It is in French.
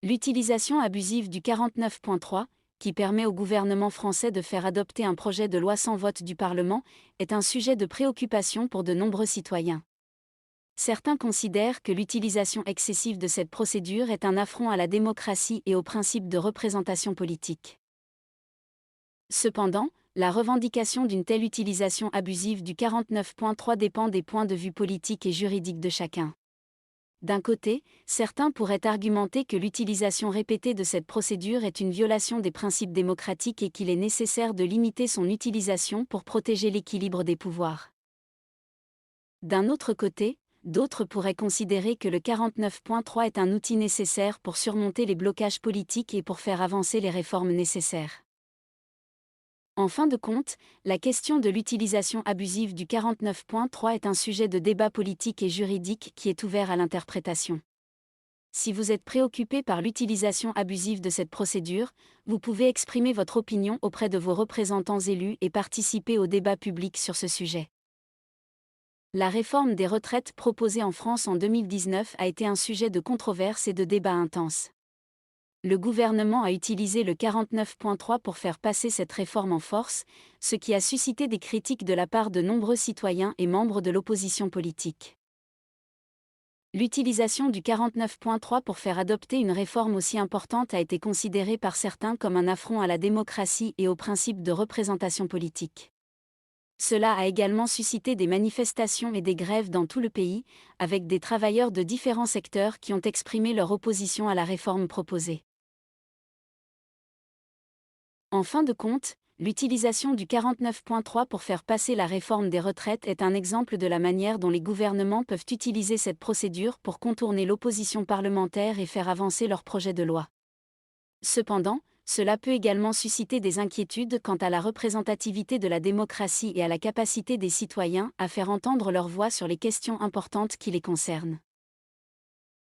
L'utilisation abusive du 49.3, qui permet au gouvernement français de faire adopter un projet de loi sans vote du Parlement, est un sujet de préoccupation pour de nombreux citoyens. Certains considèrent que l'utilisation excessive de cette procédure est un affront à la démocratie et au principe de représentation politique. Cependant, la revendication d'une telle utilisation abusive du 49.3 dépend des points de vue politiques et juridiques de chacun. D'un côté, certains pourraient argumenter que l'utilisation répétée de cette procédure est une violation des principes démocratiques et qu'il est nécessaire de limiter son utilisation pour protéger l'équilibre des pouvoirs. D'un autre côté, d'autres pourraient considérer que le 49.3 est un outil nécessaire pour surmonter les blocages politiques et pour faire avancer les réformes nécessaires. En fin de compte, la question de l'utilisation abusive du 49.3 est un sujet de débat politique et juridique qui est ouvert à l'interprétation. Si vous êtes préoccupé par l'utilisation abusive de cette procédure, vous pouvez exprimer votre opinion auprès de vos représentants élus et participer au débat public sur ce sujet. La réforme des retraites proposée en France en 2019 a été un sujet de controverse et de débat intense. Le gouvernement a utilisé le 49.3 pour faire passer cette réforme en force, ce qui a suscité des critiques de la part de nombreux citoyens et membres de l'opposition politique. L'utilisation du 49.3 pour faire adopter une réforme aussi importante a été considérée par certains comme un affront à la démocratie et au principe de représentation politique. Cela a également suscité des manifestations et des grèves dans tout le pays, avec des travailleurs de différents secteurs qui ont exprimé leur opposition à la réforme proposée. En fin de compte, l'utilisation du 49.3 pour faire passer la réforme des retraites est un exemple de la manière dont les gouvernements peuvent utiliser cette procédure pour contourner l'opposition parlementaire et faire avancer leur projet de loi. Cependant, cela peut également susciter des inquiétudes quant à la représentativité de la démocratie et à la capacité des citoyens à faire entendre leur voix sur les questions importantes qui les concernent.